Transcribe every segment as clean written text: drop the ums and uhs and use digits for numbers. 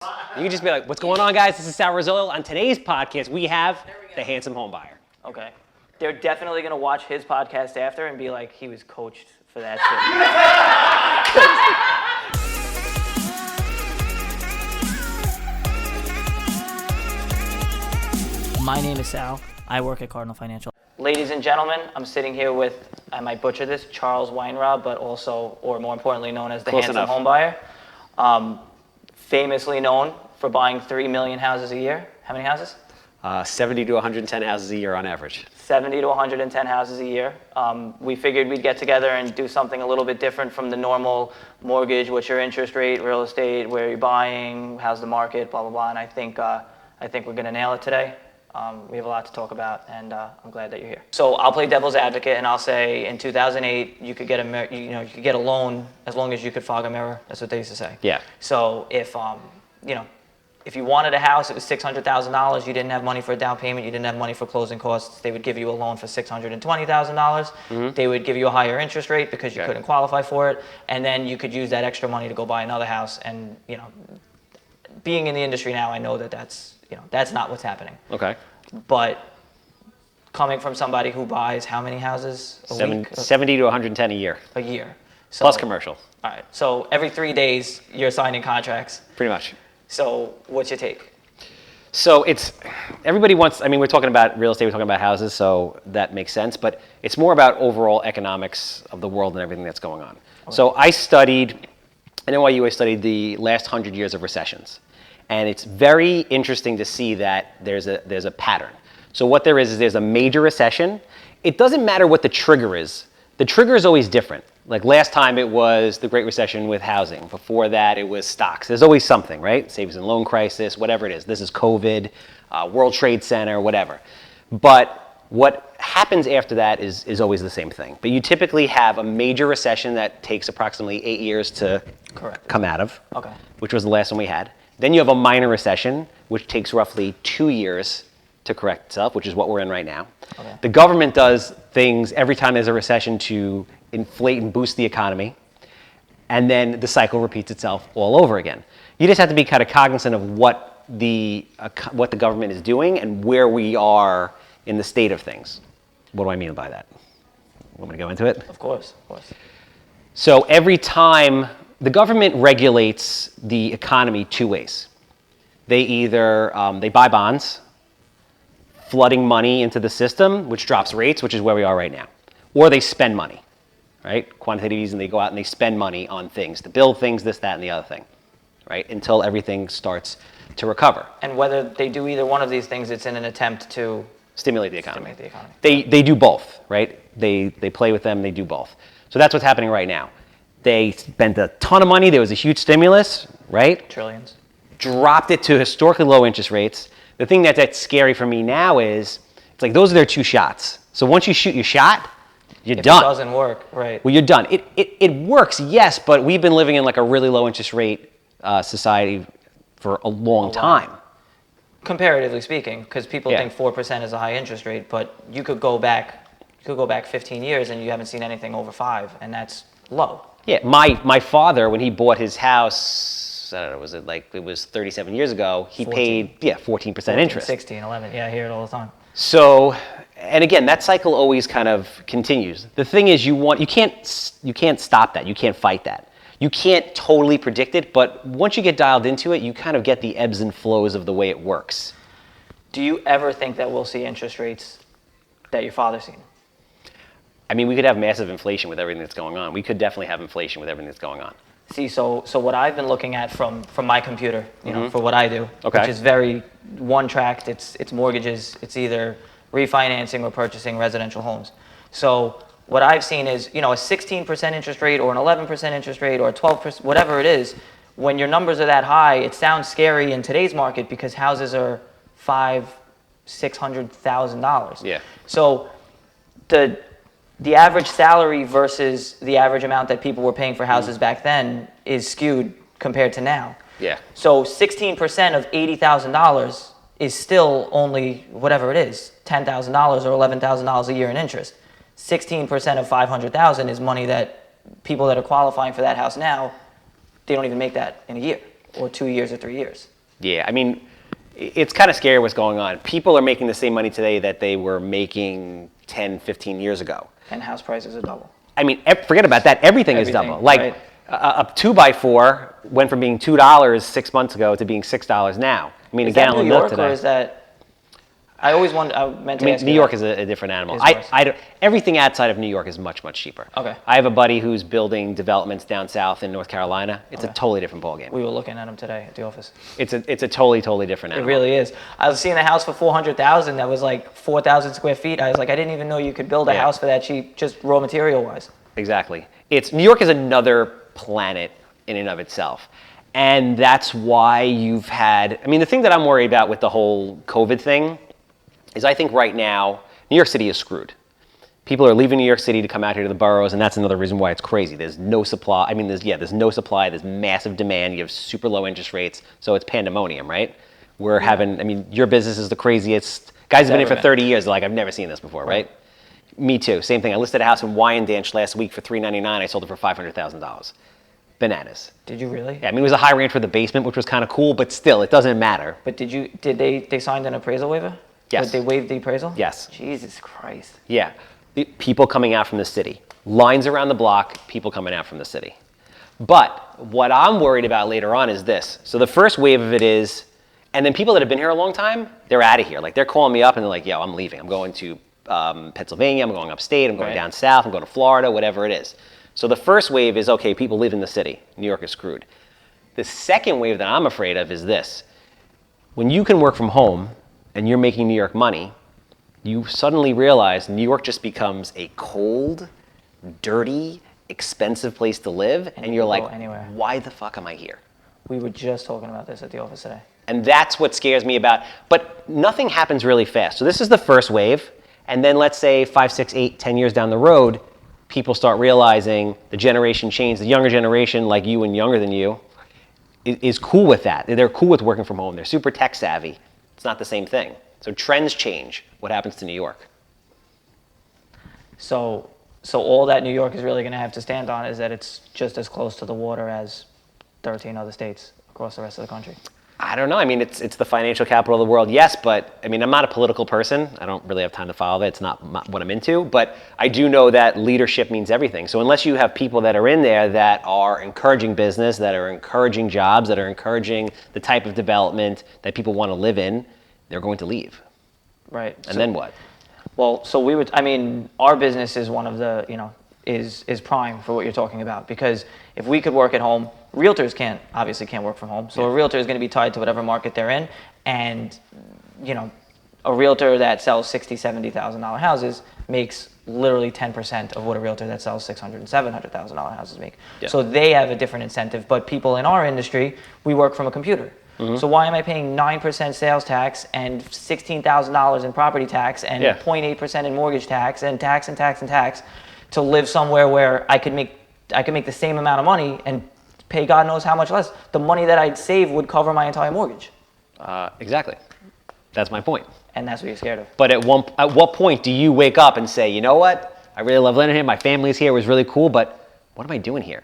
You can just be like, what's going on, guys? This is Rizzolo. On today's podcast, we have the Handsome Homebuyer. Okay. They're definitely going to watch his podcast after and be like, he was coached for that shit. My name is Sal. I work at Cardinal Financial. Ladies and gentlemen, I'm sitting here with, I might butcher this, Charles Weinraub, but also, or more importantly known as the Handsome Homebuyer. Famously known for buying 3 million houses a year. How many houses? 70 to 110 houses a year on average. 70 to 110 houses a year. We figured we'd get together and do something a little bit different from the normal mortgage, what's your interest rate, real estate, where are you buying, how's the market, blah, blah, blah. And I think we're gonna nail it today. We have a lot to talk about, and I'm glad that you're here. So I'll play devil's advocate, and I'll say in 2008 you could get you could get a loan as long as you could fog a mirror. That's what they used to say. Yeah. So if if you wanted a house, it was $600,000. You didn't have money for a down payment. You didn't have money for closing costs. They would give you a loan for $620,000. Mm-hmm. They would give you a higher interest rate because you couldn't qualify for it, and then you could use that extra money to go buy another house. And being in the industry now, I know that that's not what's happening. Okay. But coming from somebody who buys how many houses a week? 70 to 110 a year. A year. So, plus commercial. All right. So every 3 days you're signing contracts. Pretty much. So what's your take? So everybody wants, we're talking about real estate, we're talking about houses, so that makes sense, but it's more about overall economics of the world and everything that's going on. Okay. So at NYU, I studied the last 100 years of recessions. And it's very interesting to see that there's a pattern. So what there is there's a major recession. It doesn't matter what the trigger is. The trigger is always different. Like last time it was the Great Recession with housing. Before that it was stocks. There's always something, right? Savings and loan crisis, whatever it is. This is COVID, World Trade Center, whatever. But what happens after that is always the same thing. But you typically have a major recession that takes approximately 8 years to come out of, which was the last one we had. Then you have a minor recession, which takes roughly 2 years to correct itself, which is what we're in right now. Okay. The government does things every time there's a recession to inflate and boost the economy, and then the cycle repeats itself all over again. You just have to be kind of cognizant of what the government is doing and where we are in the state of things. What do I mean by that? Want me to go into it? Of course, of course. So every time the government regulates the economy 2 ways. They either they buy bonds, flooding money into the system, which drops rates, which is where we are right now, or they spend money, right? Quantitative easing, they go out and they spend money on things to build things, this, that, and the other thing, right? Until everything starts to recover. And whether they do either one of these things, it's in an attempt to stimulate the economy. They do both, right? They play with them. They do both. So that's what's happening right now. They spent a ton of money. There was a huge stimulus, right? Trillions. Dropped it to historically low interest rates. The thing that's scary for me now is, it's like those are their 2 shots. So once you shoot your shot, you're done. If it doesn't work, right. Well, you're done. It works, yes, but we've been living in like a really low interest rate society for a long time. Comparatively speaking, because people think 4% is a high interest rate, but you could go back 15 years and you haven't seen anything over 5, and that's low. Yeah, my father, when he bought his house, I don't know, it was 37 years ago, he 14. paid 14% interest. 16, 11, yeah, I hear it all the time. So, and again, that cycle always kind of continues. The thing is, you can't stop that, you can't fight that. You can't totally predict it, but once you get dialed into it, you kind of get the ebbs and flows of the way it works. Do you ever think that we'll see interest rates that your father's seen? We could have massive inflation with everything that's going on. We could definitely have inflation with everything that's going on. See, so what I've been looking at from my computer, for what I do, which is very one-tracked. It's mortgages. It's either refinancing or purchasing residential homes. So what I've seen is, a 16% interest rate or an 11% interest rate or a 12%, whatever it is, when your numbers are that high, it sounds scary in today's market because houses are $500,000-$600,000. Yeah. So the average salary versus the average amount that people were paying for houses back then is skewed compared to now. Yeah. So 16% of $80,000 is still only whatever it is, $10,000 or $11,000 a year in interest. 16% of $500,000 is money that people that are qualifying for that house now, they don't even make that in a year. or 2 years or 3 years. Yeah, I mean, it's kind of scary what's going on. People are making the same money today that they were making 10, 15 years ago. And house prices are double. I mean, forget about that. Everything is double. Like, right. a 2x4 went from being $2 6 months ago to being $6 now. I mean, Is a that gallon New of milk York today. or is that? I always wondered. I meant to I mean, ask New you York that. is a different animal. Is worse. I don't, everything outside of New York is much, much cheaper. Okay. I have a buddy who's building developments down south in North Carolina. It's a Okay. totally different ballgame. We were looking at them today at the office. It's a totally, totally different It animal. really is. I was seeing a house for 400,000 that was like 4,000 square feet. I was like, I didn't even know you could build a Yeah. house for that cheap, just raw material wise. Exactly. New York is another planet in and of itself. And that's why you've had, I mean, the thing that I'm worried about with the whole COVID thing is I think right now, New York City is screwed. People are leaving New York City to come out here to the boroughs, and that's another reason why it's crazy. There's no supply. I mean, there's no supply. There's massive demand. You have super low interest rates, so it's pandemonium, right? We're having, I mean, your business is the craziest. Guys have been here for 30 years. They're like, I've never seen this before, right? Me too. Same thing. I listed a house in Wyandanch last week for $399. I sold it for $500,000. Bananas. Did you really? Yeah, I mean, it was a high rent for the basement, which was kind of cool, but still, it doesn't matter. But did they signed an appraisal waiver? Yes. Did they waive the appraisal? Yes. Jesus Christ. Yeah, people coming out from the city. Lines around the block, people coming out from the city. But what I'm worried about later on is this. So the first wave of it is, and then people that have been here a long time, they're out of here. Like, they're calling me up and they're like, yo, I'm leaving. I'm going to Pennsylvania, I'm going upstate, I'm going down south, I'm going to Florida, whatever it is. So the first wave is, okay, people live in the city. New York is screwed. The second wave that I'm afraid of is this. When you can work from home and you're making New York money, you suddenly realize New York just becomes a cold, dirty, expensive place to live, and you're like, why the fuck am I here? We were just talking about this at the office today. And that's what scares me about, but nothing happens really fast. So this is the first wave, and then let's say 5, 6, 8, 10 years down the road, people start realizing the generation change, the younger generation, like you and younger than you, is cool with that. They're cool with working from home. They're super tech savvy. It's not the same thing. So trends change. What happens to New York? So all that New York is really going to have to stand on is that it's just as close to the water as 13 other states across the rest of the country. I don't know. I mean, it's the financial capital of the world, yes, but I mean, I'm not a political person. I don't really have time to follow that. It's not what I'm into, but I do know that leadership means everything. So unless you have people that are in there that are encouraging business, that are encouraging jobs, that are encouraging the type of development that people want to live in, they're going to leave. Right. And then what? Well, so our business is one of the, is prime for what you're talking about, because if we could work at home, realtors obviously can't work from home. So a realtor is going to be tied to whatever market they're in. And, a realtor that sells $60,000, $70,000 houses makes literally 10% of what a realtor that sells $600,000 and $700,000 houses make. Yeah. So they have a different incentive. But people in our industry, we work from a computer. Mm-hmm. So why am I paying 9% sales tax and $16,000 in property tax and 0.8% in mortgage tax and tax to live somewhere where I could make the same amount of money and pay God knows how much less? The money that I'd save would cover my entire mortgage. Exactly. That's my point. And that's what you're scared of. But at what point do you wake up and say, you know what? I really love living here. My family's here. It was really cool. But what am I doing here?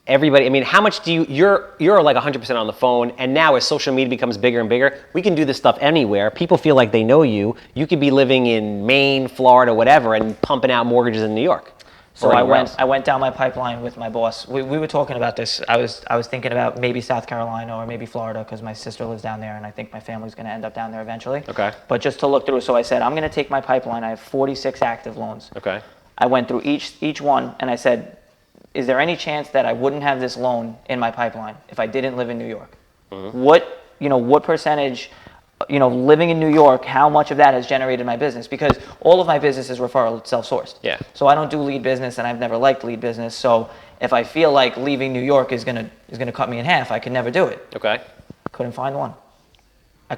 Everybody, I mean, how much do you're like 100% on the phone. And now as social media becomes bigger and bigger, we can do this stuff anywhere. People feel like they know you. You could be living in Maine, Florida, whatever, and pumping out mortgages in New York. So I went down my pipeline with my boss. We were talking about this. I was thinking about maybe South Carolina or maybe Florida because my sister lives down there and I think my family's going to end up down there eventually. Okay. But just to look through, so I said, I'm going to take my pipeline. I have 46 active loans. Okay. I went through each one and I said, is there any chance that I wouldn't have this loan in my pipeline if I didn't live in New York? Mm-hmm. What percentage, living in New York, how much of that has generated my business? Because all of my business is referral, it's self-sourced. Yeah. So I don't do lead business and I've never liked lead business. So if I feel like leaving New York is gonna cut me in half, I could never do it. Okay. Couldn't find one. I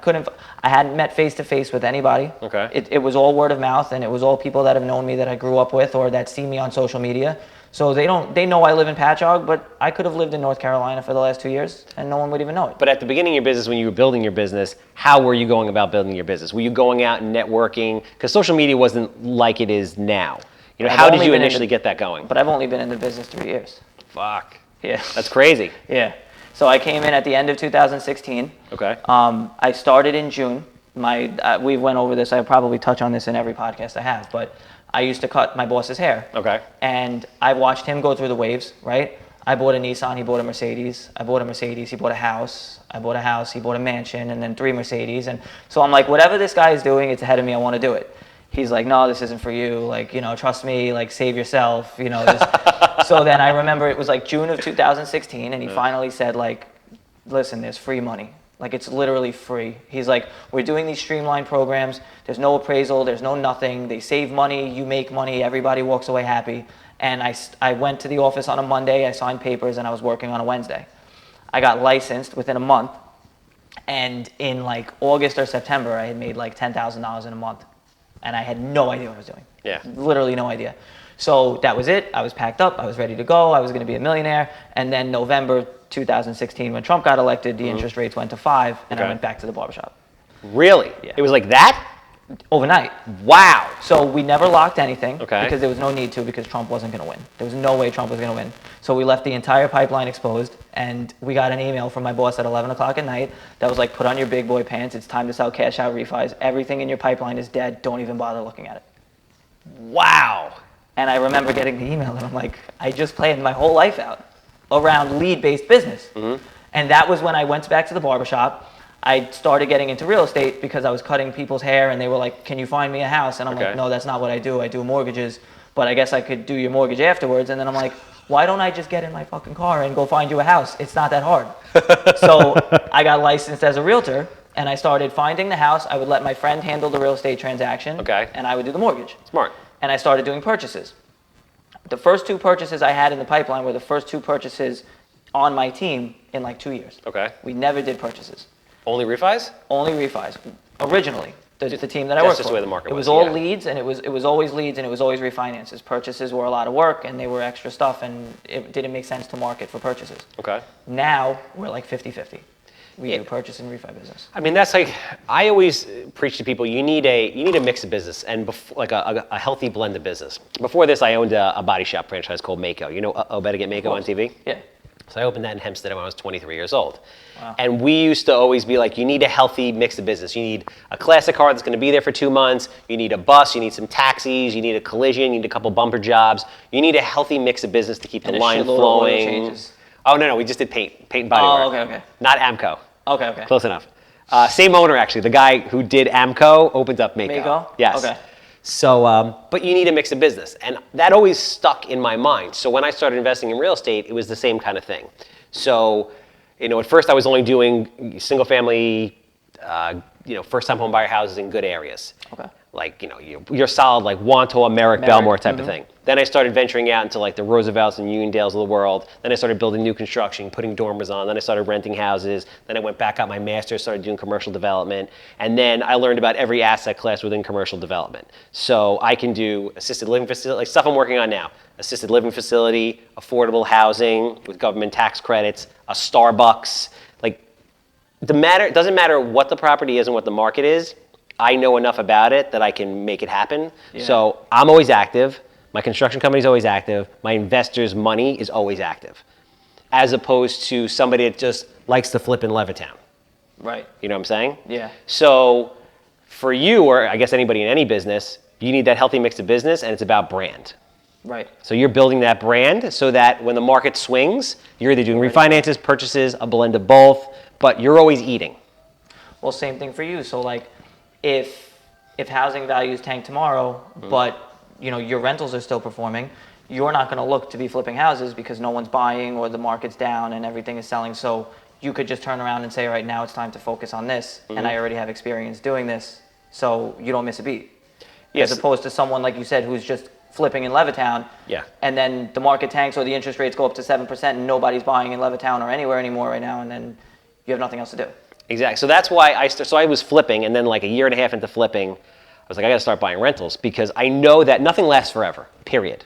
hadn't met face to face with anybody. Okay. It was all word of mouth and it was all people that have known me that I grew up with or that see me on social media. So they know I live in Patchogue, but I could have lived in North Carolina for the last 2 years and no one would even know it. But at the beginning of your business, when you were building your business, how were you going about building your business? Were you going out and networking? Because social media wasn't like it is now. How did you initially get that going? But I've only been in the business 3 years. Fuck. Yeah. That's crazy. Yeah. So I came in at the end of 2016. Okay. I started in June. We went over this. I probably touch on this in every podcast I have, but I used to cut my boss's hair. Okay. And I watched him go through the waves, right? I bought a Nissan, he bought a Mercedes. I bought a Mercedes, he bought a house. I bought a house, he bought a mansion, and then 3 Mercedes. And so I'm like, whatever this guy is doing, it's ahead of me, I want to do it. He's like, no, this isn't for you. Like, trust me, like, save yourself, this. So then I remember it was like June of 2016, and he finally said, like, listen, there's free money. Like, it's literally free. He's like, we're doing these streamlined programs. There's no appraisal. There's no nothing. They save money. You make money. Everybody walks away happy. And I went to the office on a Monday. I signed papers, and I was working on a Wednesday. I got licensed within a month. And in, like, August or September, I had made, like, $10,000 in a month. And I had no idea what I was doing. Yeah. Literally no idea. So that was it. I was packed up. I was ready to go. I was going to be a millionaire. And then November 2016, when Trump got elected, the interest rates went to 5, and I went back to the barbershop. Really? Yeah. It was like that? Overnight. Wow. So we never locked anything Okay. because there was no need to, because Trump wasn't going to win. There was no way Trump was going to win. So we left the entire pipeline exposed, and we got an email from my boss at 11 o'clock at night that was like, put on your big boy pants. It's time to sell cash out refis. Everything in your pipeline is dead. Don't even bother looking at it. Wow. And I remember getting the email, and I'm like, I just planned my whole life out around lead-based business. And that was when I went back to the barbershop. I started getting into real estate because I was cutting people's hair, and they were like, can you find me a house? And I'm like, no, that's not what I do. I do mortgages, but I guess I could do your mortgage afterwards. And then I'm like, why don't I just get in my fucking car and go find you a house? It's not that hard. So I got licensed as a realtor, and I started finding the house. I would let my friend handle the real estate transaction, and I would do the mortgage. Smart. And I started doing purchases. The first 2 purchases I had in the pipeline were the first 2 purchases on my team in like 2 years. Okay. We never did purchases. Only refis? Only refis. Originally, the team that I worked for. Just the way the market was. was, It was all yeah. leads, and it was always leads, and it was always refinances. Purchases were a lot of work, and they were extra stuff, and it didn't make sense to market for purchases. Okay. Now, we're like 50-50. We do purchase and refi business. I mean, that's like, I always preach to people, you need a mix of business and like a healthy blend of business. Before this, I owned a body shop franchise called Mako. You know Better Get Mako on TV? Yeah. So I opened that in Hempstead when I was 23 years old. Wow. And we used to always be like, you need a healthy mix of business. You need a classic car that's going to be there for 2 months. You need a bus. You need some taxis. You need a collision. You need a couple bumper jobs. You need a healthy mix of business to keep the line shitload of oil flowing. changes. Oh, no, we just did paint and body work. Okay. Not Amco. Okay. Close enough. Same owner, actually. The guy who did Amco opened up Mako. Mako? Yes. Okay. So, but you need a mix of business. And that always stuck in my mind. So when I started investing in real estate, it was the same kind of thing. So, at first I was only doing single family, first-time home buyer houses in good areas. Okay. Like, you're solid, like Wanto, Merrick, Belmore type of thing. Then I started venturing out into like the Roosevelts and Uniondales of the world. Then I started building new construction, putting dormers on. Then I started renting houses. Then I went back, got my master's, started doing commercial development. And then I learned about every asset class within commercial development. So I can do assisted living facility, like stuff I'm working on now. Assisted living facility, affordable housing with government tax credits, a Starbucks. Like, it doesn't matter what the property is and what the market is. I know enough about it that I can make it happen. Yeah. So I'm always active. My construction company is always active. My investors' money is always active. As opposed to somebody that just likes to flip in Levittown. Right. You know what I'm saying? Yeah. So for you, or I guess anybody in any business, you need that healthy mix of business, and it's about brand. Right. So you're building that brand so that when the market swings, you're either doing refinances, purchases, a blend of both, but you're always eating. Well, same thing for you. So like, if housing values tank tomorrow, but your rentals are still performing, you're not going to look to be flipping houses because no one's buying or the market's down and everything is selling. So you could just turn around and say, right now it's time to focus on this, and I already have experience doing this, so you don't miss a beat. Yes. As opposed to someone like you said who's just flipping in Levittown, and then the market tanks or the interest rates go up to 7% and nobody's buying in Levittown or anywhere anymore right now, and then you have nothing else to do. Exactly. So that's why I was flipping, and then like a year and a half into flipping, I was like, I got to start buying rentals because I know that nothing lasts forever, period.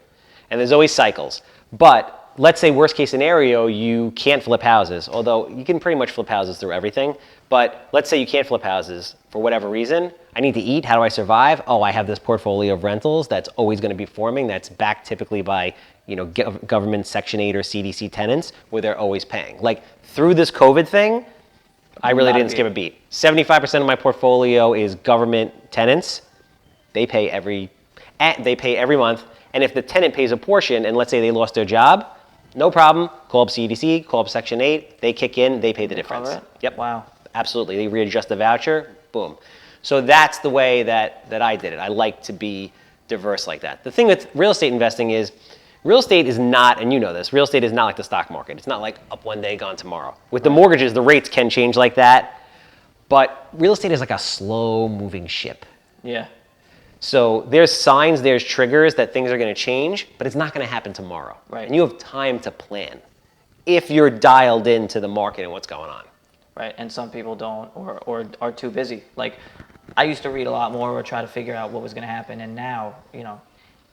And there's always cycles. But let's say worst case scenario, you can't flip houses, although you can pretty much flip houses through everything. But let's say you can't flip houses for whatever reason. I need to eat. How do I survive? Oh, I have this portfolio of rentals that's always going to be forming. That's backed typically by, government Section 8 or CDC tenants where they're always paying. Like through this COVID thing, I really didn't skip a beat. 75% of my portfolio is government tenants. They pay every month. And if the tenant pays a portion, and let's say they lost their job, no problem. Call up CDC, call up Section 8. They kick in, they pay the difference. Cover it? Yep. Wow. Absolutely. They readjust the voucher, boom. So that's the way that I did it. I like to be diverse like that. The thing with real estate investing is, real estate is not, and you know this, real estate is not like the stock market. It's not like up one day, gone tomorrow. With the mortgages, the rates can change like that, but real estate is like a slow moving ship. Yeah. So there's signs, there's triggers that things are going to change, but it's not going to happen tomorrow. Right. And you have time to plan if you're dialed into the market and what's going on. Right, and some people don't or are too busy. Like, I used to read a lot more or try to figure out what was going to happen, and now,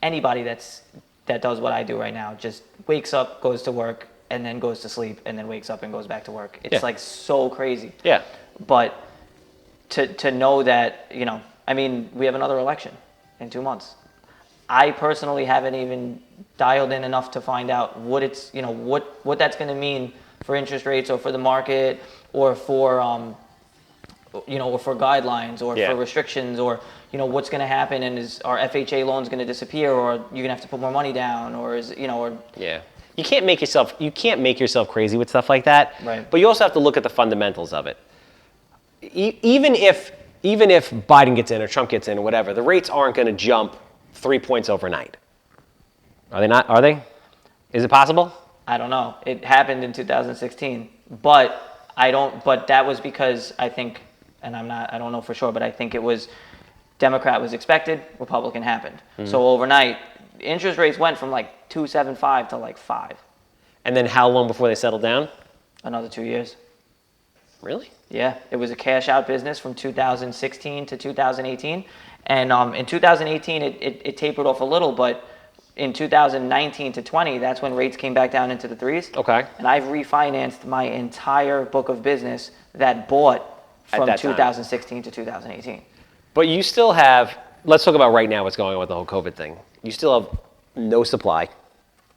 anybody that does what I do right now just wakes up, goes to work, and then goes to sleep, and then wakes up and goes back to work. It's like so crazy. Yeah. But to know that, we have another election in 2 months. I personally haven't even dialed in enough to find out what it's, what that's going to mean for interest rates or for the market or for, or for guidelines or for restrictions or, what's going to happen and is our FHA loans going to disappear or you're going to have to put more money down or is, or. Yeah. You can't make yourself crazy with stuff like that. Right. But you also have to look at the fundamentals of it. Even if Biden gets in or Trump gets in or whatever, the rates aren't going to jump 3 points overnight. Are they not? Are they? Is it possible? I don't know. It happened in 2016, but that was because I think, and I don't know for sure, but I think it was Democrat was expected, Republican happened. Mm-hmm. So overnight, interest rates went from like 2.75 to like 5. And then how long before they settled down? Another 2 years. Really? Yeah, it was a cash out business from 2016 to 2018. And in 2018, it tapered off a little, but in 2019 to 20, that's when rates came back down into the 3s. Okay. And I've refinanced my entire book of business that bought from 2016 to 2018. But you still have, let's talk about right now what's going on with the whole COVID thing. You still have no supply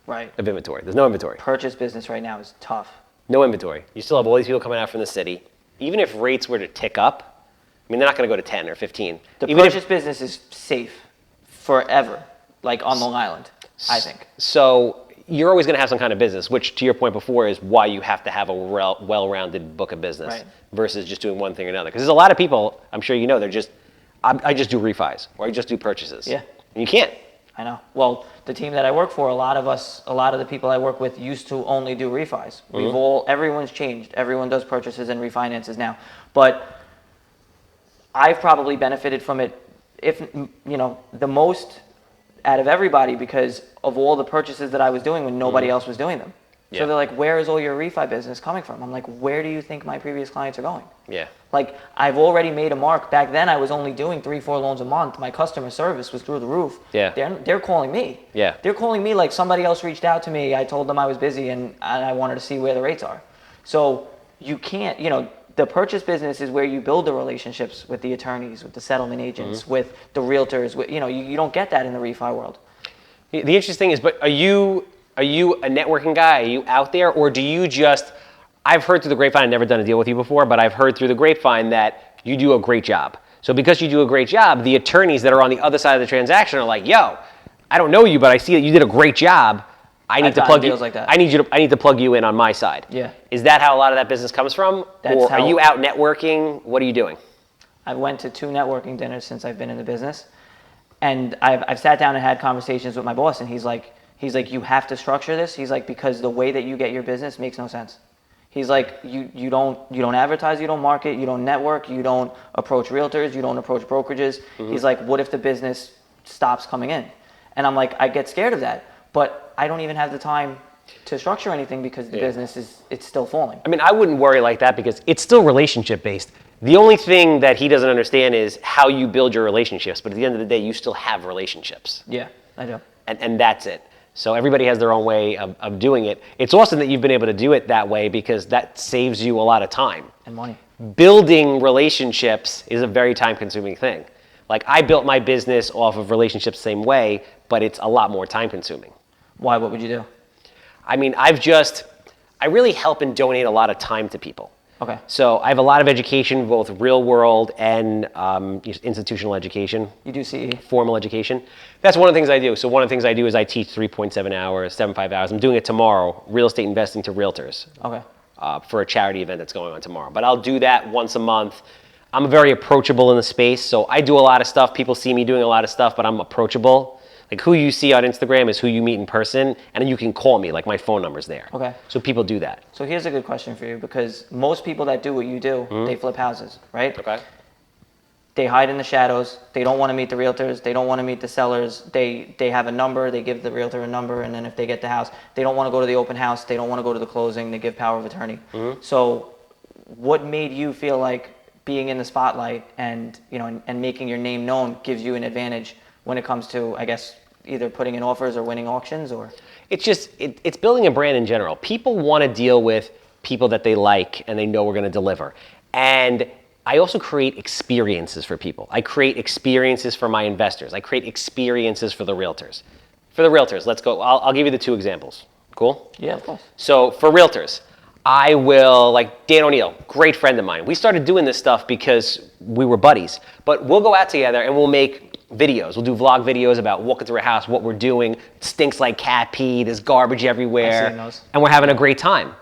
of inventory. There's no inventory. Purchase business right now is tough. No inventory. You still have all these people coming out from the city. Even if rates were to tick up, they're not going to go to 10 or 15. Purchase business is safe forever, like on Long Island, I think. So you're always going to have some kind of business, which to your point before is why you have to have a well-rounded book of business versus just doing one thing or another. Because there's a lot of people, I'm sure you know, they're just, I just do refis or I just do purchases. Yeah. And you can't. I know. Well, the team that I work for, a lot of the people I work with used to only do refis. Mm-hmm. Everyone's changed. Everyone does purchases and refinances now. But I've probably benefited from it, the most out of everybody because of all the purchases that I was doing when nobody else was doing them. Yeah. So they're like, where is all your refi business coming from? I'm like, where do you think my previous clients are going? Yeah. Like, I've already made a mark. Back then, I was only doing 3-4 loans a month. My customer service was through the roof. Yeah. They're calling me. Yeah. They're calling me like somebody else reached out to me. I told them I was busy and I wanted to see where the rates are. So you can't, the purchase business is where you build the relationships with the attorneys, with the settlement agents, with the realtors. You don't get that in the refi world. The interesting thing is, but are you a networking guy? Are you out there? Or do you just, I've heard through the grapevine, I've never done a deal with you before, but I've heard through the grapevine that you do a great job. So because you do a great job, the attorneys that are on the other side of the transaction are like, yo, I don't know you, but I see that you did a great job. I need to plug you. Like that. I need to plug you in on my side. Yeah. Is that how a lot of that business comes from? Or are you out networking? What are you doing? I went to 2 networking dinners since I've been in the business. And I've sat down and had conversations with my boss, and he's like, you have to structure this. He's like, because the way that you get your business makes no sense. He's like, you don't advertise, you don't market, you don't network, you don't approach realtors, you don't approach brokerages. Mm-hmm. He's like, what if the business stops coming in? And I'm like, I get scared of that, but I don't even have the time to structure anything because the business it's still falling. I mean, I wouldn't worry like that because it's still relationship based. The only thing that he doesn't understand is how you build your relationships. But at the end of the day, you still have relationships. Yeah, I do. And that's it. So everybody has their own way of doing it. It's awesome that you've been able to do it that way because that saves you a lot of time. And money. Building relationships is a very time-consuming thing. Like I built my business off of relationships the same way, but it's a lot more time-consuming. Why? What would you do? I mean, I really help and donate a lot of time to people. Okay. So I have a lot of education, both real world and institutional education. You do CE? Formal education. That's one of the things I do. So one of the things I do is I teach 3.7 hours, 7.5 hours. I'm doing it tomorrow, real estate investing to realtors. Okay. For a charity event that's going on tomorrow. But I'll do that once a month. I'm very approachable in the space, so I do a lot of stuff. People see me doing a lot of stuff, but I'm approachable. Like who you see on Instagram is who you meet in person, and you can call me, like my phone number's there. Okay. So people do that. So here's a good question for you, because most people that do what you do, they flip houses, right? Okay. They hide in the shadows. They don't want to meet the realtors. They don't want to meet the sellers. They have a number. They give the realtor a number, and then if they get the house, they don't want to go to the open house. They don't want to go to the closing. They give power of attorney. So what made you feel like being in the spotlight and, you know, and making your name known gives you an advantage when it comes to, I guess, either putting in offers or winning auctions? Or It's just, it's building a brand in general. People want to deal with people that they like and they know we're going to deliver. And I also create experiences for people. I create experiences for my investors. I create experiences for the realtors. For the realtors, let's go. I'll give you the two examples. Cool? yeah, of course. So for realtors, I will, like Dan O'Neill, great friend of mine. We started doing this stuff because we were buddies. But we'll go out together and we'll make videos. We'll do vlog videos about walking through a house, what we're doing. It stinks like cat pee, there's garbage everywhere. I've seen those. And we're having a great time.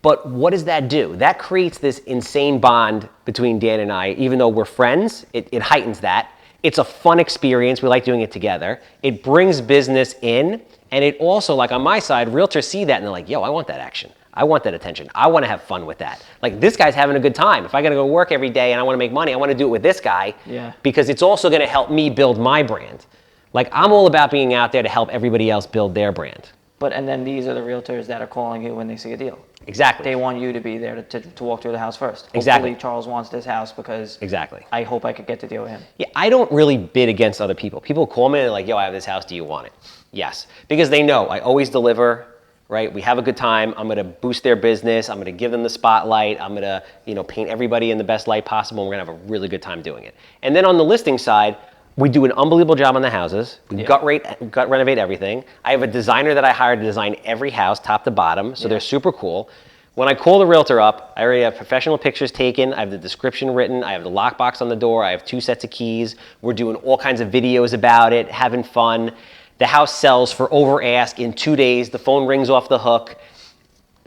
But what does that do? That creates this insane bond between Dan and I. Even though we're friends, it heightens that. It's a fun experience. We like doing it together. It brings business in. And it also, like on my side, realtors see that and they're like, yo, I want that action. I want that attention. I want to have fun with that. Like this guy's having a good time. If I got to go work every day and I want to make money, I want to do it with this guy. Yeah. Because it's also going to help me build my brand. Like I'm all about being out there to help everybody else build their brand. But, and then these are the realtors that are calling you when they see a deal. Exactly. They want you to be there to walk through the house first. Exactly. Hopefully Charles wants this house because Exactly. I hope I could get to deal with him. Yeah, I don't really bid against other people. People call me and they're like, yo, I have this house, do you want it? Yes, because they know I always deliver, right? We have a good time. I'm gonna boost their business. I'm gonna give them the spotlight. I'm gonna, paint everybody in the best light possible, and we're gonna have a really good time doing it. And then on the listing side, we do an unbelievable job on the houses. We gut renovate everything. I have a designer that I hired to design every house, top to bottom, so they're super cool. When I call the realtor up, I already have professional pictures taken, I have the description written, I have the lockbox on the door, I have 2 sets of keys, we're doing all kinds of videos about it, having fun. The house sells for over ask in 2 days, the phone rings off the hook,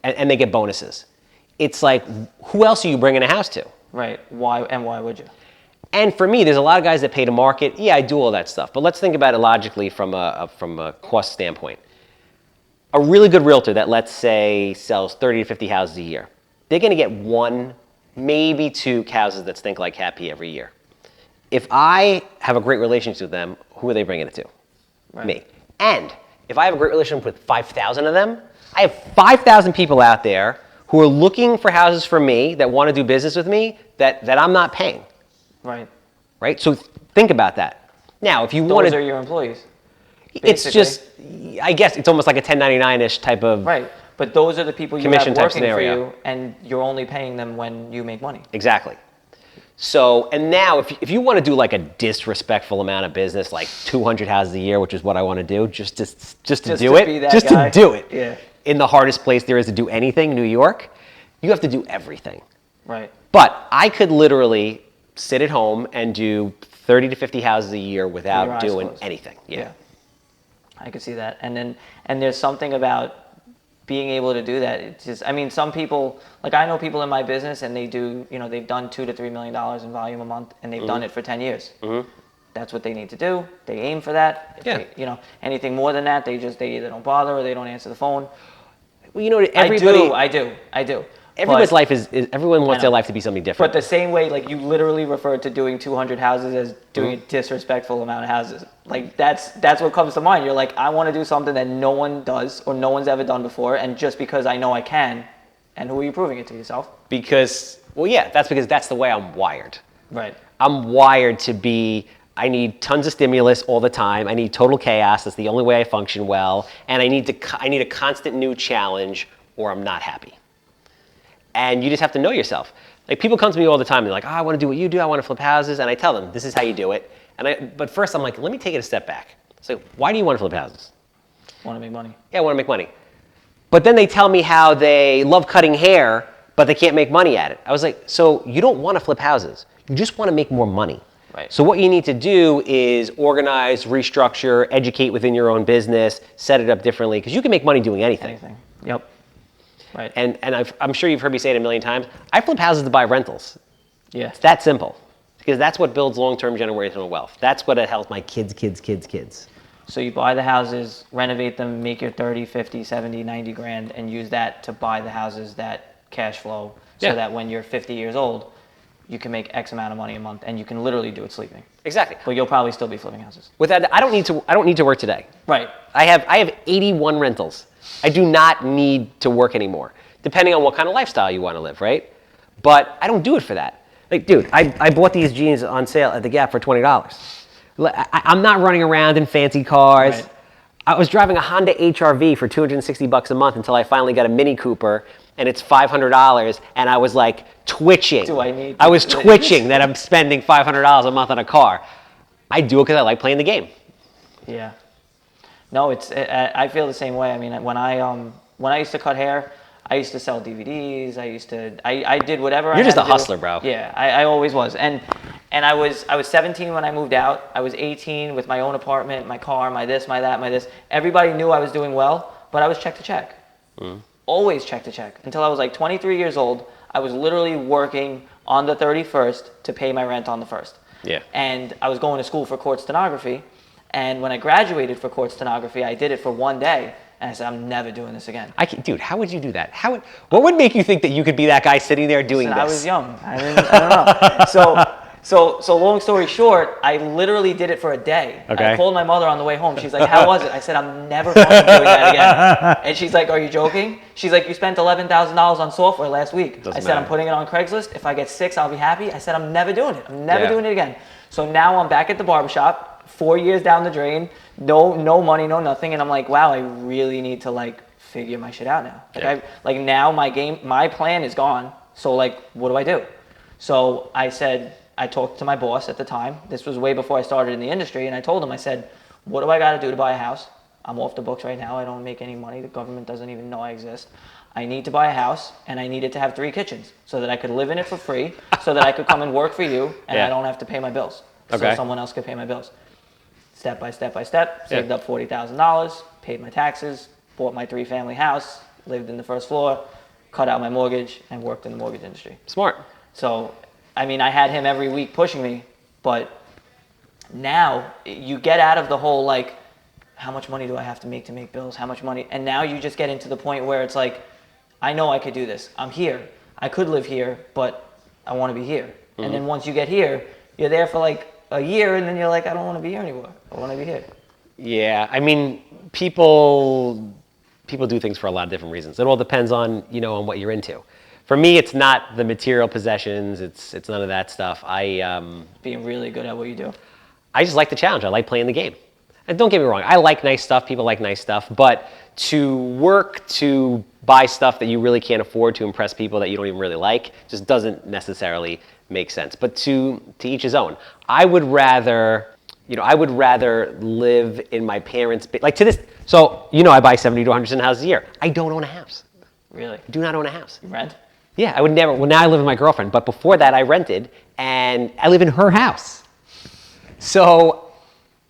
and they get bonuses. It's like, who else are you bringing a house to? Right, why would you? And for me, there's a lot of guys that pay to market. Yeah, I do all that stuff, but let's think about it logically from a cost standpoint. A really good realtor that, let's say, sells 30 to 50 houses a year, they're gonna get 1, maybe 2 houses that stink like cat pee every year. If I have a great relationship with them, who are they bringing it to? Right. Me. And if I have a great relationship with 5,000 of them, I have 5,000 people out there who are looking for houses from me that wanna do business with me that I'm not paying. Right. Right? So think about that. Now, if you want Those to... are your employees. It's basically. just, I guess it's almost like a 1099-ish type of... Right, but those are the people you commission have type working for scenario. you, and you're only paying them when you make money. Exactly. So, and now if you want to do like a disrespectful amount of business, like 200 houses a year, which is what I want to do, just to do to be that it, guy. to do it. Yeah. In the hardest place there is to do anything, New York, you have to do everything. Right. But I could literally sit at home and do 30 to 50 houses a year Your without eyes doing closed. anything. Yeah. I could see that. And there's something about being able to do that. It's just, I mean, some people, like I know people in my business and they do, they've done $2 to $3 million in volume a month and they've done it for 10 years. That's what they need to do. They aim for that. If Yeah. they, anything more than that, they either don't bother or they don't answer the phone. Well, everybody... I do. Everybody's But- life is everyone wants their life to be something different. But the same way, like you literally referred to doing 200 houses as doing a disrespectful amount of houses. Like that's what comes to mind. You're like, I want to do something that no one does or no one's ever done before, and just because I know I can, and who are you proving it to yourself? Because that's the way I'm wired. Right. I'm wired to be, I need tons of stimulus all the time. I need total chaos. That's the only way I function well. And I need a constant new challenge or I'm not happy. And you just have to know yourself. Like people come to me all the time. They're like, I want to do what you do. I want to flip houses. And I tell them, this is how you do it. But first I'm like, let me take it a step back. So why do you want to flip houses? Want to make money. Yeah, I want to make money. But then they tell me how they love cutting hair, but they can't make money at it. I was like, so you don't want to flip houses. You just want to make more money. Right. So what you need to do is organize, restructure, educate within your own business, set it up differently, because you can make money doing anything. Yep. Right. And I'm sure you've heard me say it a million times. I flip houses to buy rentals. Yeah. It's that simple. Because that's what builds long-term generational wealth. That's what helps my kids. So you buy the houses, renovate them, make your 30, 50, 70, 90 grand, and use that to buy the houses that cash flow so that when you're 50 years old, you can make X amount of money a month, and you can literally do it sleeping. Exactly. But you'll probably still be flipping houses. With that, I don't need to work today. Right. I have 81 rentals. I do not need to work anymore, depending on what kind of lifestyle you want to live, right? But I don't do it for that. Like, dude, I bought these jeans on sale at the Gap for $20. I'm not running around in fancy cars. Right. I was driving a Honda HR-V for $260 a month until I finally got a Mini Cooper, and it's $500, and I was like twitching. I was twitching that I'm spending $500 a month on a car. I do it because I like playing the game. Yeah. No, I feel the same way. I mean, when I used to cut hair, I used to sell DVDs. I did whatever. You're just a hustler, bro. Yeah, I always was. And I was 17 when I moved out. I was 18 with my own apartment, my car, my this, my that, my this. Everybody knew I was doing well, but I was check to check. Always check to check. Until I was like 23 years old, I was literally working on the 31st to pay my rent on the 1st. Yeah. And I was going to school for court stenography. And when I graduated for court stenography, I did it for one day. And I said, I'm never doing this again. Dude, how would you do that? What would make you think that you could be that guy sitting there doing this? I was young. I don't know. So long story short, I literally did it for a day. Okay. I called my mother on the way home. She's like, how was it? I said, I'm never fucking doing that again. And she's like, are you joking? She's like, you spent $11,000 on software last week. I said, I'm putting it on Craigslist. If I get 6, I'll be happy. I said, I'm never doing it. I'm never doing it again. So now I'm back at the barbershop, 4 years down the drain, no money, no nothing. And I'm like, wow, I really need to like figure my shit out now. Like now my plan is gone. So like, what do I do? So I talked to my boss at the time. This was way before I started in the industry. And I told him, I said, what do I got to do to buy a house? I'm off the books right now. I don't make any money. The government doesn't even know I exist. I need to buy a house, and I need it to have 3 kitchens so that I could live in it for free, so that I could come and work for you, and I don't have to pay my bills. So someone else could pay my bills. Step by step by step, saved up $40,000, paid my taxes, bought my 3-family house, lived in the first floor, cut out my mortgage, and worked in the mortgage industry. Smart. So, I mean, I had him every week pushing me, but now you get out of the whole, like, how much money do I have to make bills? How much money? And now you just get into the point where it's like, I know I could do this. I'm here. I could live here, but I want to be here. Mm-hmm. And then once you get here, you're there for like a year, and then you're like, I don't want to be here anymore. I want to be here. Yeah, I mean, people do things for a lot of different reasons. It all depends on, on what you're into. For me, it's not the material possessions. It's none of that stuff. Being really good at what you do. I just like the challenge. I like playing the game. And don't get me wrong, I like nice stuff. People like nice stuff. But to work to buy stuff that you really can't afford to impress people that you don't even really like just doesn't necessarily make sense. But to each his own. I would rather live in my parents' like to this. So I buy 70 to 100 houses a year. I don't own a house. Really? I do not own a house. You rent? Yeah, I would never. Well, now I live with my girlfriend, but before that I rented, and I live in her house. So,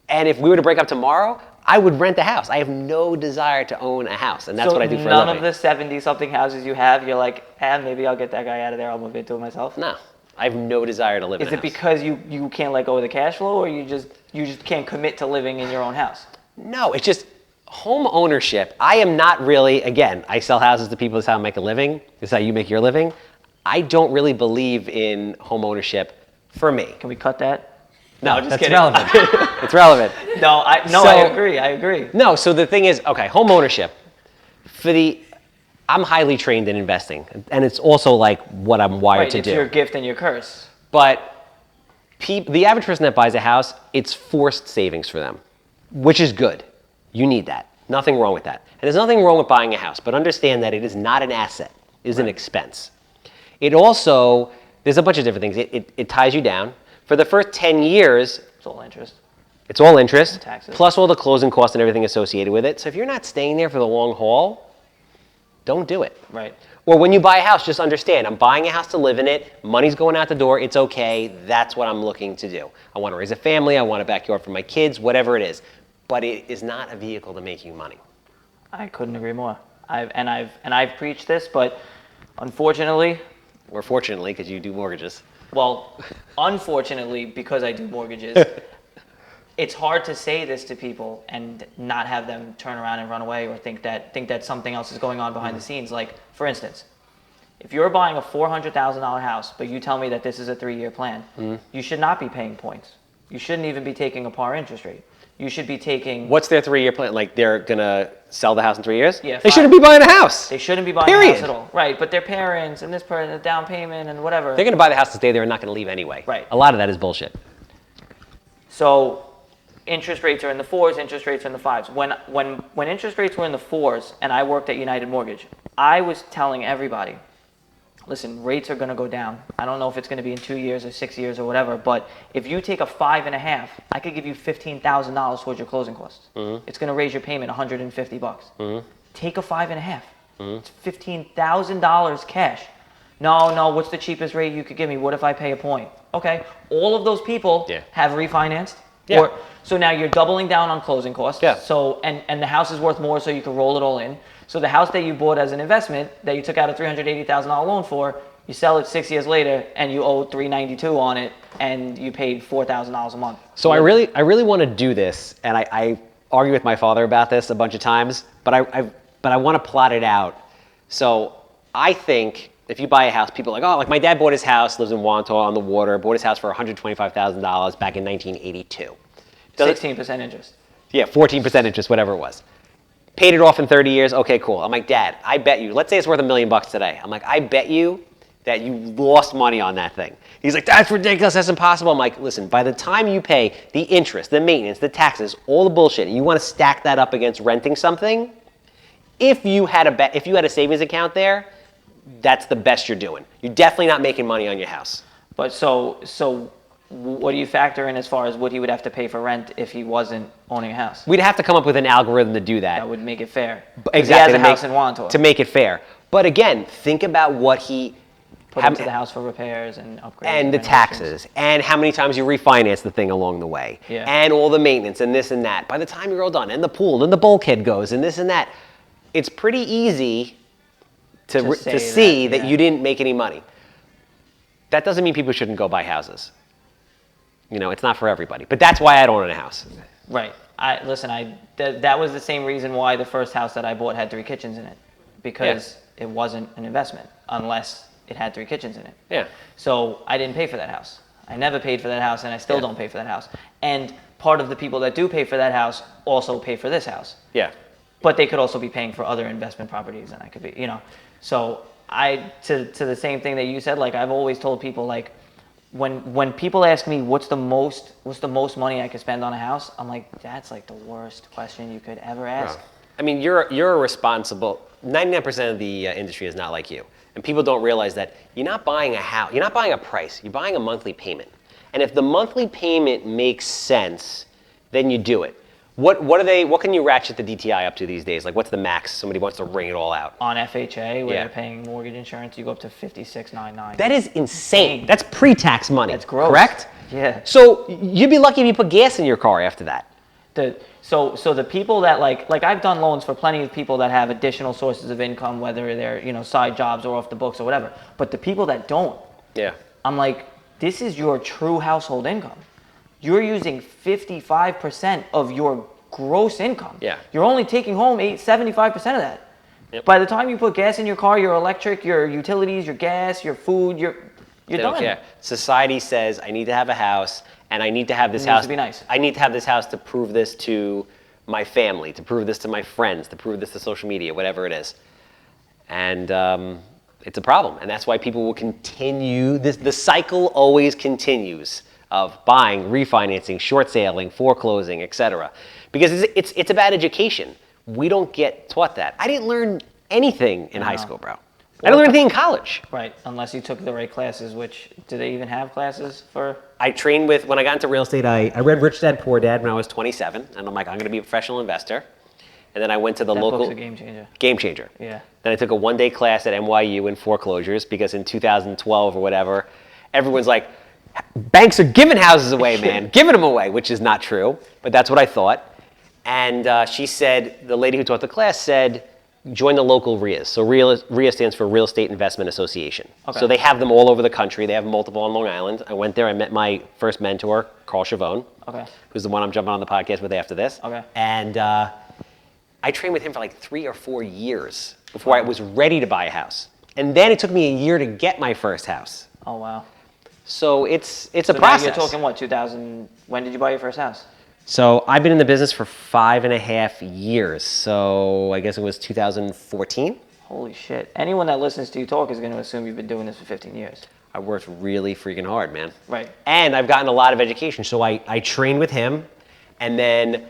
and if we were to break up tomorrow, I would rent a house. I have no desire to own a house, and that's what I do for a living. None of the 70-something houses you have, you're like, maybe I'll get that guy out of there. I'll move into it myself. No, I have no desire to live in a house. Is it because you can't let go of the cash flow, or you just can't commit to living in your own house? No, it's just home ownership. I am not really. Again, I sell houses to people. This is how I make a living. This is how you make your living. I don't really believe in home ownership for me. Can we cut that? No, that's relevant. It's relevant. I agree. No, so the thing is, okay, home ownership. I'm highly trained in investing, and it's also like what I'm wired to do. It's your gift and your curse. But the average person that buys a house, it's forced savings for them, which is good. You need that. Nothing wrong with that. And there's nothing wrong with buying a house, but understand that it is not an asset. It is an expense. It also, there's a bunch of different things. It ties you down. For the first 10 years, it's all interest. It's all interest, taxes. plus all the closing costs and everything associated with it. So if you're not staying there for the long haul, don't do it. Right. Or when you buy a house, just understand, I'm buying a house to live in it, money's going out the door, it's okay, that's what I'm looking to do. I want to raise a family, I want a backyard for my kids, whatever it is. But it is not a vehicle to make you money. I couldn't agree more. I've preached this, but unfortunately, Or fortunately, because you do mortgages. well, unfortunately, because I do mortgages, it's hard to say this to people and not have them turn around and run away or think that something else is going on behind the scenes. Like, for instance, if you're buying a $400,000 house, but you tell me that this is a 3-year plan, you should not be paying points. You shouldn't even be taking a par interest rate. You should be taking... What's their 3-year plan? Like they're going to sell the house in 3 years? Yeah, They shouldn't be buying a house. They shouldn't be buying a house at all. Right, but their parents and this person, the down payment and whatever. They're going to buy the house to stay there and not going to leave anyway. Right. A lot of that is bullshit. So interest rates are in the 4s, interest rates are in the 5s. When interest rates were in the 4s and I worked at United Mortgage, I was telling everybody, listen, rates are going to go down. I don't know if it's going to be in 2 years or 6 years or whatever, but if you take a 5.5, I could give you $15,000 towards your closing costs. It's going to raise your payment $150. Take a 5.5. It's $15,000 cash. No, what's the cheapest rate you could give me? What if I pay a point? Okay, all of those people have refinanced. Yeah. So now you're doubling down on closing costs. Yeah. So and the house is worth more, so you can roll it all in. So the house that you bought as an investment that you took out a $380,000 loan for, you sell it 6 years later and you owe $392 on it, and you paid $4,000 a month. So I really want to do this, and I argue with my father about this a bunch of times, but I want to plot it out. So I think if you buy a house, people are like, oh, like my dad bought his house, lives in Wantagh on the water, bought his house for $125,000 back in 1982. 16% interest. Yeah, 14% interest, whatever it was. Paid it off in 30 years. Okay, cool. I'm like, Dad, I bet you, let's say it's worth $1 million today. I'm like, I bet you that you lost money on that thing. He's like, that's ridiculous. That's impossible. I'm like, listen, by the time you pay the interest, the maintenance, the taxes, all the bullshit, and you want to stack that up against renting something, if you had a savings account there, that's the best you're doing. You're definitely not making money on your house. But so what do you factor in as far as what he would have to pay for rent if he wasn't owning a house? We'd have to come up with an algorithm to do that. That would make it fair. Exactly. He has a house in Wantagh. To make it fair. But again, think about what he put into the house for repairs and upgrades. And the taxes, and how many times you refinance the thing along the way, and all the maintenance and this and that. By the time you're all done, and the pool, and the bulkhead goes, and this and that, it's pretty easy to see that you didn't make any money. That doesn't mean people shouldn't go buy houses. You know, it's not for everybody. But that's why I don't own a house. Right. That was the same reason why the first house that I bought had 3 kitchens in it, because it wasn't an investment unless it had 3 kitchens in it. Yeah. So I didn't pay for that house. I never paid for that house, and I still don't pay for that house. And part of the people that do pay for that house also pay for this house. Yeah. But they could also be paying for other investment properties, and I could be, So to the same thing that you said, like I've always told people, like when people ask me what's the most money I could spend on a house, I'm like, that's like the worst question you could ever ask. Bro. I mean, you're a responsible. 99% of the industry is not like you, and people don't realize that you're not buying a house, you're not buying a price, you're buying a monthly payment. And if the monthly payment makes sense, then you do it. What can you ratchet the DTI up to these days? Like, what's the max somebody wants to ring it all out? On FHA, where you're paying mortgage insurance, you go up to $56.99. That is insane. That's pre-tax money. That's gross. Correct? Yeah. So you'd be lucky if you put gas in your car after that. So the people that like I've done loans for plenty of people that have additional sources of income, whether they're side jobs or off the books or whatever. But the people that don't, I'm like, this is your true household income. You're using 55% of your gross income. Yeah. You're only taking home 75% of that. Yep. By the time you put gas in your car, your electric, your utilities, your gas, your food, you're done. Care. Society says I need to have a house, and I need to have this house. To be nice. I need to have this house to prove this to my family, to prove this to my friends, to prove this to social media, whatever it is. And it's a problem, and that's why people will continue. The cycle always continues of buying, refinancing, short selling, foreclosing, etc. Because it's about education. We don't get taught that. I didn't learn anything in high school, bro. I didn't learn anything in college. Right, unless you took the right classes, which, do they even have classes for? I trained with, when I got into real estate, I read Rich Dad Poor Dad when I was 27, and I'm like, I'm going to be a professional investor. And then I went to the That local. book's a game changer. Game changer. Yeah. Then I took a one-day class at NYU in foreclosures because in 2012 or whatever, everyone's like, banks are giving houses away, man, giving them away, which is not true, but that's what I thought. And she said, the lady who taught the class said, join the local RIAs. So RIA stands for Real Estate Investment Association. Okay. So they have them all over the country. They have multiple on Long Island. I went there. I met my first mentor, Carl Chavone, Okay. who's the one I'm jumping on the podcast with after this. Okay. And I trained with him for like 3 or 4 years before I was ready to buy a house. And then it took me a year to get my first house. Oh, wow. So it's a So now process. you're talking what, 2000, when did you buy your first house? So I've been in the business for 5.5 years. So I guess it was 2014. Holy shit. Anyone that listens to you talk is going to assume you've been doing this for 15 years. I worked really freaking hard, man. Right. And I've gotten a lot of education. So I trained with him, and then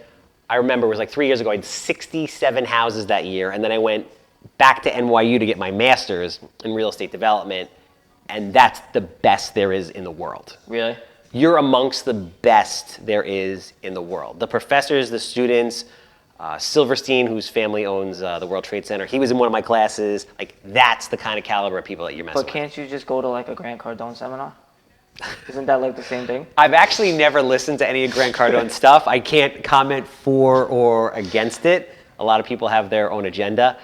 I remember it was like 3 years ago, I had 67 houses that year, and then I went back to NYU to get my master's in real estate development, and that's the best there is in the world. Really? You're amongst the best there is in the world. The professors, the students, Silverstein, whose family owns the World Trade Center, he was in one of my classes. Like, that's the kind of caliber of people that you're messing But with. can't you just go to like a Grant Cardone seminar? Isn't that like the same thing? I've actually never listened to any of Grant Cardone's stuff. I can't comment for or against it. A lot of people have their own agenda.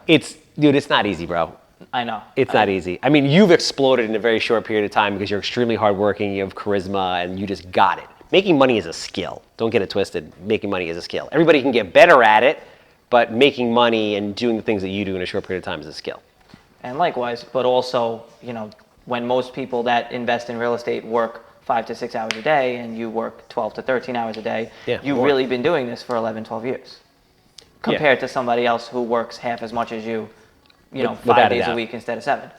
Dude, it's not easy, bro. I know. It's not easy. I mean, you've exploded in a very short period of time because you're extremely hardworking, you have charisma, and you just got it. Making money is a skill. Don't get it twisted. Making money is a skill. Everybody can get better at it, but making money and doing the things that you do in a short period of time is a skill. And likewise, but also, when most people that invest in real estate work 5 to 6 hours a day and you work 12 to 13 hours a day, you've really been doing this for 11, 12 years compared to somebody else who works half as much as you, 5 days a week instead of 7.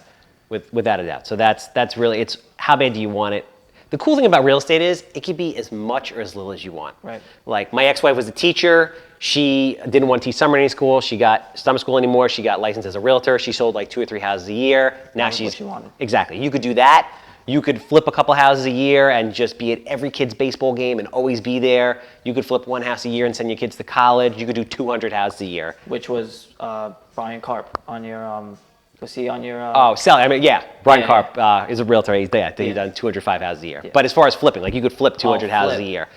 Without a doubt. So that's really, it's how bad do you want it? The cool thing about real estate is it can be as much or as little as you want. Right. Like my ex-wife was a teacher. She didn't want to teach summer school. She got summer school anymore. She got licensed as a realtor. She sold like 2 or 3 houses a year. Now That was what she wanted. Exactly. You could do that. You could flip a couple houses a year and just be at every kid's baseball game and always be there. You could flip 1 house a year and send your kids to college. You could do 200 houses a year. Which was Brian Karp on your, was he on your? Brian Yeah, Karp is a realtor. He's done 205 houses a year. Yeah. But as far as flipping, like you could flip 200 houses a flip. year.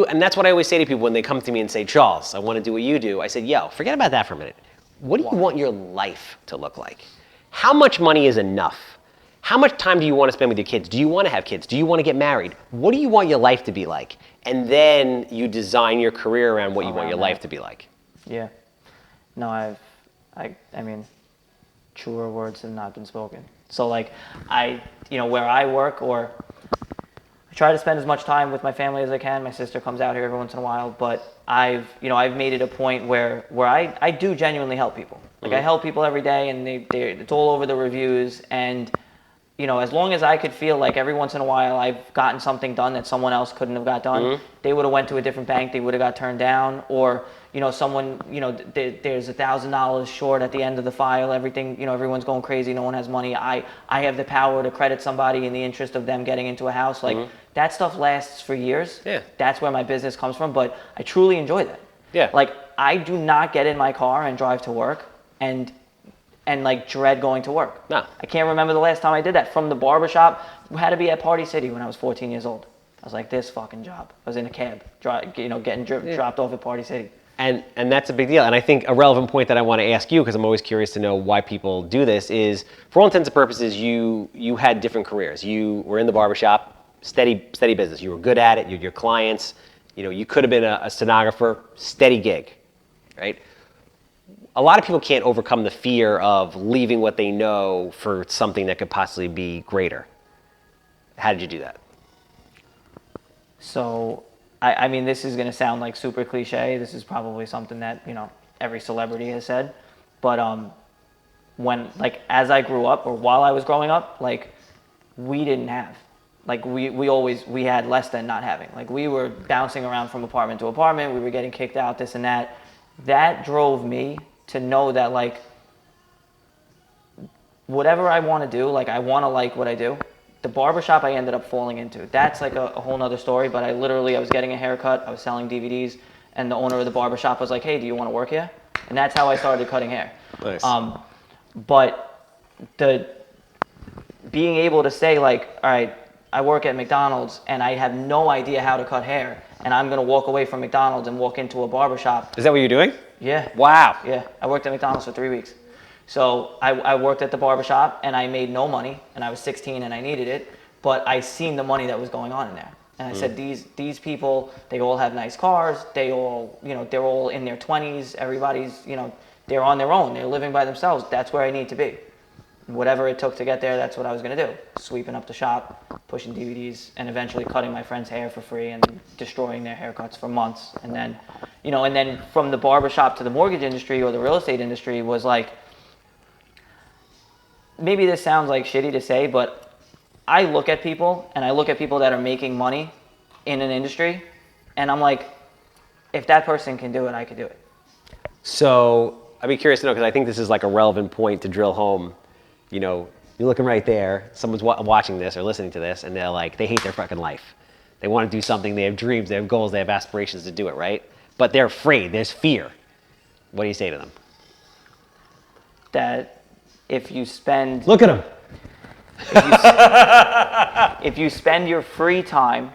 And that's what I always say to people when they come to me and say, Charles, I want to do what you do. I said, forget about that for a minute. What do you want your life to look like? How much money is enough? How much time do you want to spend with your kids? Do you want to have kids? Do you want to get married? What do you want your life to be like? And then you design your career around what you want your life to be like. Yeah. No, I mean, truer words have not been spoken. So like where I work, or I try to spend as much time with my family as I can. My sister comes out here every once in a while, but I've made it a point where I do genuinely help people. Like I help people every day, and it's all over the reviews. And as long as I could feel like every once in a while I've gotten something done that someone else couldn't have got done, they would have went to a different bank, they would have got turned down, or someone, there's $1,000 short at the end of the file, everything, everyone's going crazy, no one has money. I have the power to credit somebody in the interest of them getting into a house. Like that stuff lasts for years. Yeah. That's where my business comes from, but I truly enjoy that. Yeah. Like I do not get in my car and drive to work and like dread going to work. No. I can't remember the last time I did that. From the barbershop, we had to be at Party City when I was 14 years old. I was like, this fucking job. I was in a cab, getting dropped off at Party City. And that's a big deal. And I think a relevant point that I want to ask you, because I'm always curious to know why people do this, is for all intents and purposes, you had different careers. You were in the barbershop, steady business. You were good at it. Your clients, you could have been a stenographer, steady gig, right? A lot of people can't overcome the fear of leaving what they know for something that could possibly be greater. How did you do that? So, I mean, this is going to sound like super cliche. This is probably something that, every celebrity has said. But as I grew up, or while I was growing up, we didn't have. We had less than not having. We were bouncing around from apartment to apartment. We were getting kicked out, this and that. That drove me to know that whatever I want to do, like I want to like what I do. The barbershop I ended up falling into. That's like a whole nother story, but I was getting a haircut, I was selling DVDs, and the owner of the barbershop was like, hey, do you want to work here? And that's how I started cutting hair. Nice. But being able to say like, all right, I work at McDonald's and I have no idea how to cut hair, and I'm going to walk away from McDonald's and walk into a barbershop. Is that what you're doing? Yeah. Wow. Yeah, I worked at McDonald's for 3 weeks. So I worked at the barbershop and I made no money, and I was 16 and I needed it, but I seen the money that was going on in there. And I said, these people, they all have nice cars, they all, they're all in their 20s, everybody's, they're on their own, they're living by themselves. That's where I need to be. Whatever it took to get there, that's what I was going to do. Sweeping up the shop, pushing DVDs, and eventually cutting my friends' hair for free and destroying their haircuts for months. And then, and then from the barbershop to the mortgage industry or the real estate industry was like, maybe this sounds like shitty to say, but I look at people and I look at people that are making money in an industry, and I'm like, if that person can do it, I could do it. So I'd be curious to know, because I think this is like a relevant point to drill home. You're looking right there, someone's watching this or listening to this, and they're like, they hate their fucking life. They want to do something, they have dreams, they have goals, they have aspirations to do it, right? But they're afraid, there's fear. What do you say to them? That if you spend... Look at them. If you spend your free time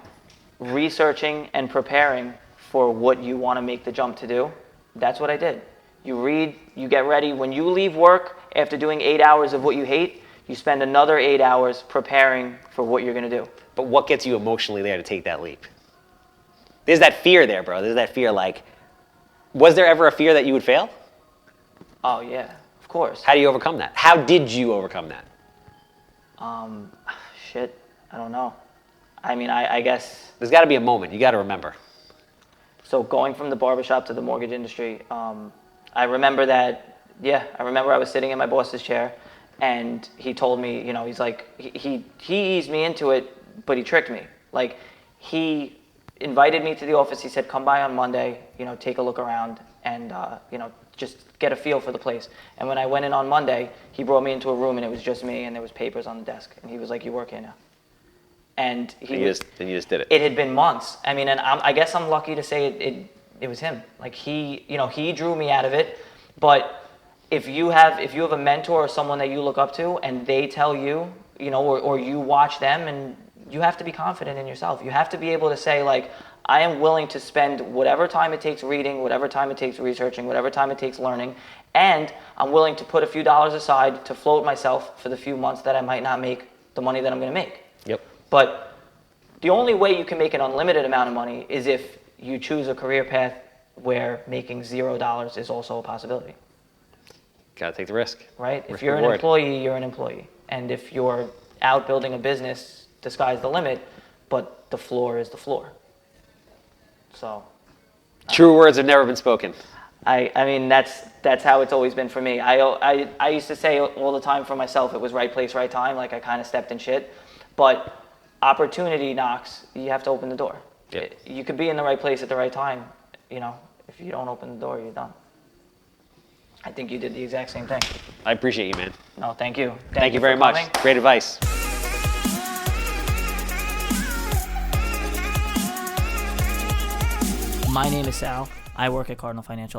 researching and preparing for what you want to make the jump to do, that's what I did. You read, you get ready. When you leave work after doing 8 hours of what you hate, you spend another 8 hours preparing for what you're going to do. But what gets you emotionally there to take that leap? There's that fear there, bro. There's that fear, like, was there ever a fear that you would fail? Oh, yeah, of course. How do you overcome that? How did you overcome that? Shit, I don't know. I mean, I guess... There's got to be a moment. You got to remember. So going from the barbershop to the mortgage industry, I remember that, I remember I was sitting in my boss's chair, and he told me, he's like, he eased me into it, but he tricked me. Like, he invited me to the office. He said, come by on Monday, take a look around, and, just get a feel for the place. And when I went in on Monday, he brought me into a room, and it was just me, and there was papers on the desk. And he was like, you work here now. And you just did it. It had been months. I mean, and I guess I'm lucky to say it was him. Like, he drew me out of it. But if you have a mentor or someone that you look up to, and they tell you, or you watch them, and you have to be confident in yourself. You have to be able to say, like, I am willing to spend whatever time it takes reading, whatever time it takes researching, whatever time it takes learning, and I'm willing to put a few dollars aside to float myself for the few months that I might not make the money that I'm going to make. Yep. But the only way you can make an unlimited amount of money is if you choose a career path where making $0 is also a possibility. Got to take the risk. Right? If you're an employee, you're an employee. And if you're out building a business, the sky's the limit, but the floor is the floor. So. True words have never been spoken. I mean, that's how it's always been for me. I used to say all the time for myself, it was right place, right time. Like, I kind of stepped in shit. But opportunity knocks, you have to open the door. Yep. You could be in the right place at the right time. If you don't open the door, you're done. I think you did the exact same thing. I appreciate you, man. No, thank you. Thank you very much. Great advice. My name is Sal. I work at Cardinal Financial.